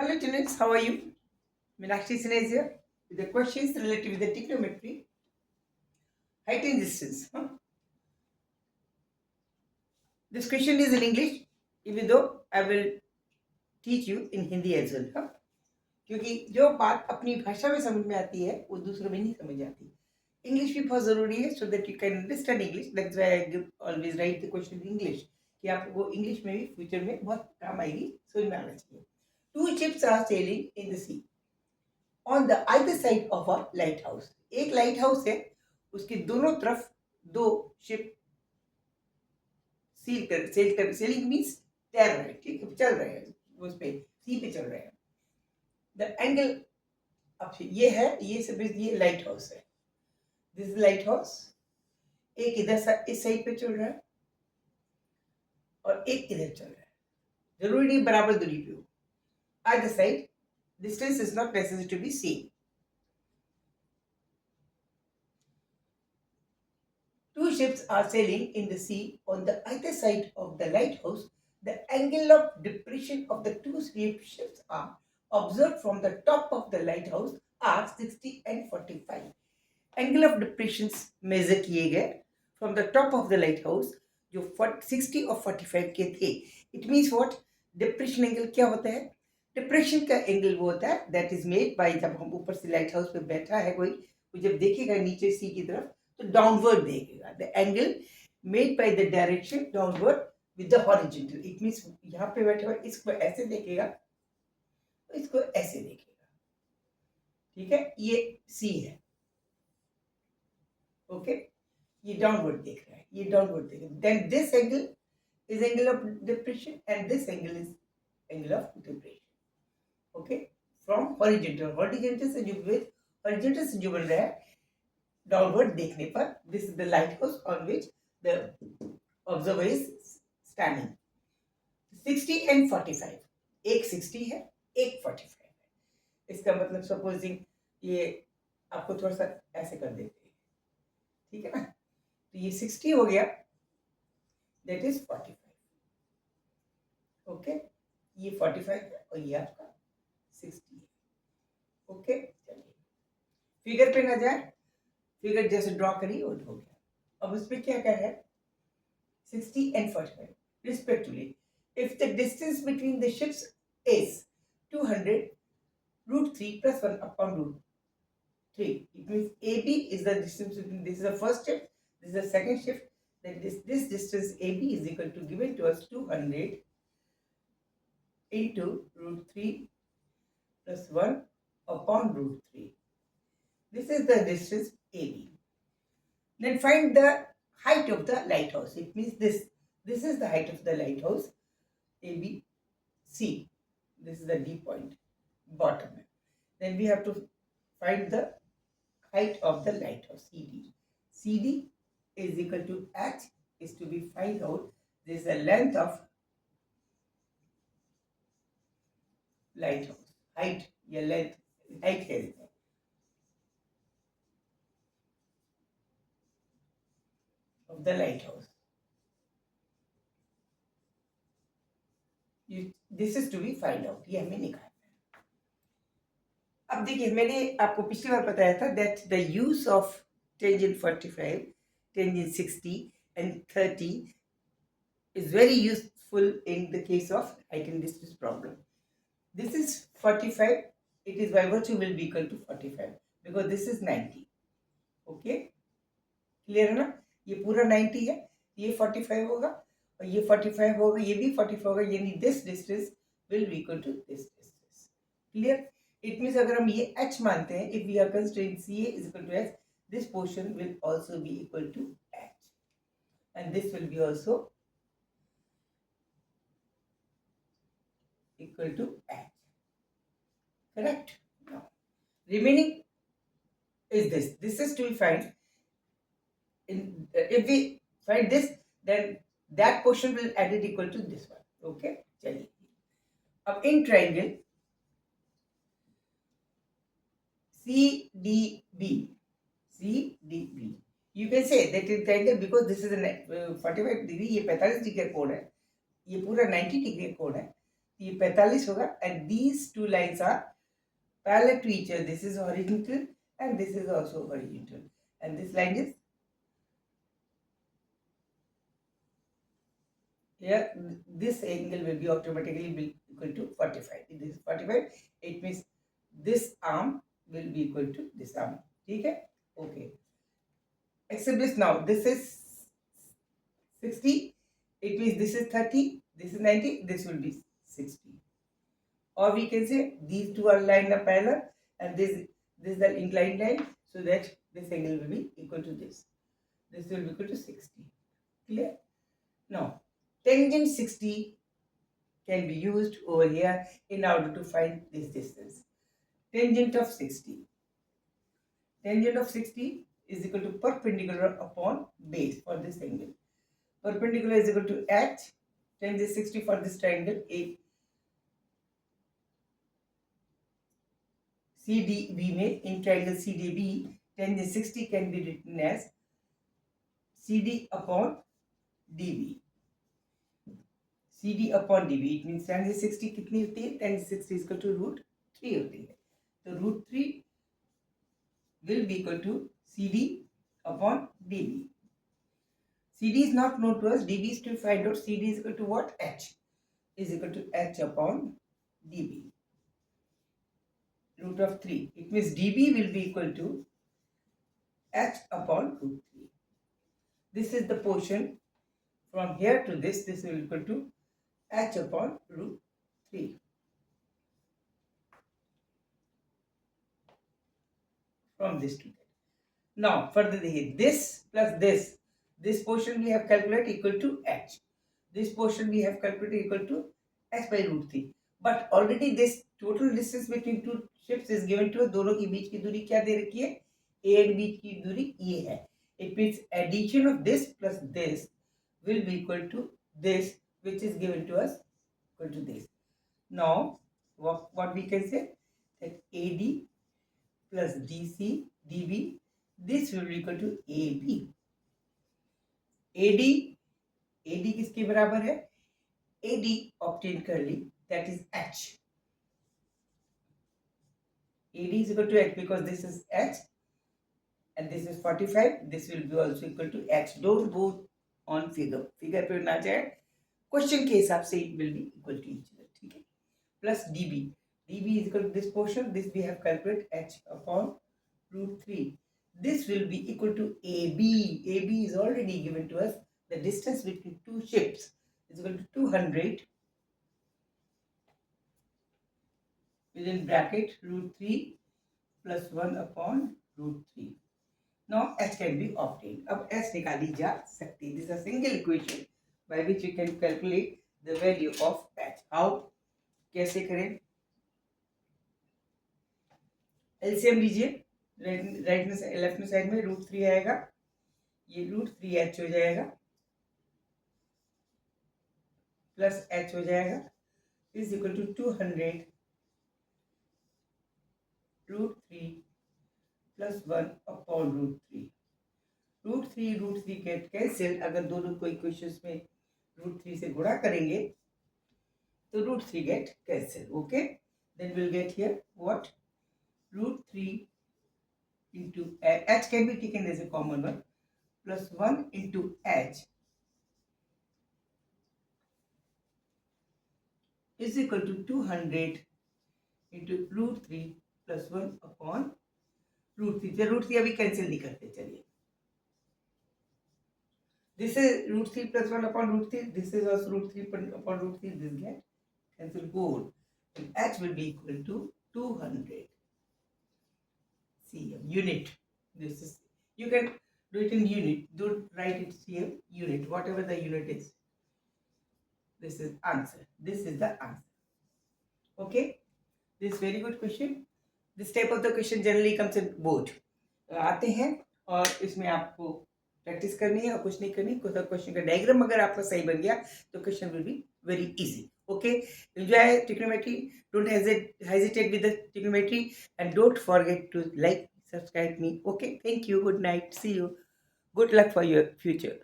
Hello students, how are you? Meenakshi Sinha is here with the questions related with the trigonometry, height and distance. This question is in English, even though I will teach you in Hindi as well. क्योंकि जो बात अपनी भाषा में समझ में आती है वो दूसरों में नहीं समझ आती. इंग्लिश भी बहुत ज़रूरी है so that you can understand English. That's why I always write the question in English कि आपको इंग्लिश में भी फ्यूचर में बहुत काम आएगी, समझ में आना चाहिए. Two ships are sailing in the sea. On the other side of a light house. एक लाइट हाउस है, उसके दोनों तरफ दो शिप सेलिंग मीन्स तैर रहे हैं, ठीक है, चल रहे हैं, उस पे सी पे चल रहे हैं. द एंगल अब ये है, ये सब ये लाइट हाउस है. This is light house. एक इधर इस साइड पे चल रहा है और एक इधर चल रहा है. जरूरी नहीं बराबर दूरी पे हो. Other side distance is not necessary to be same. Two ships are sailing in the sea on the either side of the lighthouse. The angle of depression of the two ships are observed from the top of the lighthouse are 60 and 45. Angle of depressions measure किए गए from the top of the lighthouse जो 60 और 45 के थे. It means what? Depression angle क्या होता है? Depression का एंगल वो होता है दैट इज मेड बाय, जब हम ऊपर से लाइट हाउस पे बैठा है कोई, वो जब देखेगा नीचे सी की तरफ तो डाउनवर्ड देखेगा. The angle made by the direction downward with the horizontal. It means यहाँ पे बैठा हुआ इसको ऐसे देखेगा तो इसको ऐसे देखेगा. ठीक है, ये सी है. ओके, ये डाउनवर्ड देख रहा है, ये डाउनवर्ड देख रहा है. Then this angle is angle of depression and this angle is angle of depression. Okay, from horizontal, horizontal से जो हॉरिजॉन्टल से जो बन रहा है डाउनवर्ड देखने पर. This is the light house on which the observer is standing. 60 and 45, एक 60 है, एक 45 है. इसका मतलब सपोजिंग ये आपको थोड़ा सा ऐसे कर देते हैं, ठीक है ना. तो ये 60 हो गया, दैट इज 45. ओके, ये 45 है और ये आपका 60 है. ओके, चलिए फिगर पे ना जाए, फिगर जैसे ड्रॉ करिए वो हो गया. अब उस पर क्या है, 60 and 45 respectively. If the distance between the ships is 200 root 3 plus 1 upon root 3, it means AB is the distance between, this is the first ship, this is the second ship, then this distance AB is equal to, given to us, 200 into root 3 plus 1 upon root 3. This is the distance AB. Then find the height of the lighthouse. It means this is the height of the lighthouse, AB, C. This is the D point, bottom. Then we have to find the height of the lighthouse, CD. CD is equal to H is to be find out. This is the length of lighthouse. Height, your length, height here. Of the lighthouse. This is to be find out. ये हमें निकालना है. अब देखिए, मैंने आपको पिछली बार बताया था that the use of tangent 45, tangent 60 and 30 is very useful in the case of height and distance problem. This is 45, it is by virtue will be equal to 45 because this is 90. Okay, clear है ना. ये पूरा 90 है, ये 45 होगा और ये 45 होगा, ये भी 45 होगा, यानी this distance will be equal to this distance. Clear. It means अगर हम ये h मानते हैं, if we are constraint CA is equal to h, this portion will also be equal to h and this will be also equal to h. Correct. Now remaining is this. This is to be find. If we find this, then that portion will added equal to this one. Okay, चलिए. अब in triangle CDB, you can say that in triangle because this is a 45 degree, ये 45 degree कोण है, ये पूरा 90 degree कोण है, ये 45 होगा, and these two lines are parallel to each other. This is horizontal and this is also horizontal, and this line is here. This angle will be automatically be equal to 45. This is 45. It means this arm will be equal to this arm. Okay? Okay. Except this now. This is 60. It means this is 30. This is 90. This will be 60. Or we can say these two are lined up parallel, and this is the inclined line, so that this angle will be equal to this. This will be equal to 60. Clear? Now, tangent 60 can be used over here in order to find this distance. Tangent of 60. Tangent of 60 is equal to perpendicular upon base for this angle. Perpendicular is equal to h. Tangent 60 for this triangle A. CDB में in triangle CDB, tangent 60 can be written as CD upon DB. CD upon DB. It means tangent 60 कितनी होती है? Tangent 60 is equal to root 3 होती है. तो root 3 will be equal to CD upon DB. CD is not known to us. DB is to find out. CD is equal to what? H is equal to H upon DB. Root of 3. It means DB will be equal to H upon root 3. This is the portion from here to this. This will be equal to H upon root 3. From this to that. Now, further this plus this portion we have calculated equal to H. This portion we have calculated equal to H by root 3. But already this total distance between two ships is given to us. दोनों के बीच की दूरी क्या दे रखी है? A and B की दूरी ये है. It means addition of this plus this will be equal to this, which is given to us equal to this. Now, what we can say? That AD plus DC DB, this will be equal to AB. AD किसके बराबर है? AD obtained कर ली, that is H. AD is equal to H because this is H and this is 45. This will be also equal to H. Don't go on figure. Figure पे ना जाए. Question के हिसाब से it will be equal to each other. ठीक है? Plus DB. DB is equal to this portion. This we have calculated H upon root 3. This will be equal to AB. AB is already given to us. The distance between two ships is equal to 200 within bracket root 3 plus 1 upon root 3. Now H can be obtained. अब H निकाली जा सकती. This is a single equation by which you can calculate the value of H. How? कैसे करें? LCM लीजिए. Right left side में root 3 आएगा. ये रूट 3H हो जाएगा प्लस H हो जाएगा is equal to 200 root 3 plus 1 upon root 3. Root three get cancel. अगर दोनों को इक्वेशंस में रूट 3 से गुणा करेंगे तो root 3 get cancel. Okay, then will get here what? Root 3 into H can be taken as a common one plus 1 into H is equal to 200 into root 3 plus 1 upon root 3. तो root 3 अभी cancel नहीं करते. चलिए, this is root 3 plus 1 upon root 3. This is also root 3 upon root 3. This get cancel whole. And H will be equal to 200 cm unit. This is, you can do it in unit. Don't write it cm, unit, whatever the unit is. This is answer. This is the answer. Okay, this is very good question. This type of the question generally comes in board. आते हैं और इसमें आपको practice करनी है और कुछ नहीं करनी. कोई क्वेश्चन का डायग्राम अगर आपका सही बन गया तो question will be very easy. Okay, enjoy trigonometry. Don't hesitate with the trigonometry and don't forget to like, subscribe me. Okay, thank you. Good night. See you. Good luck for your future.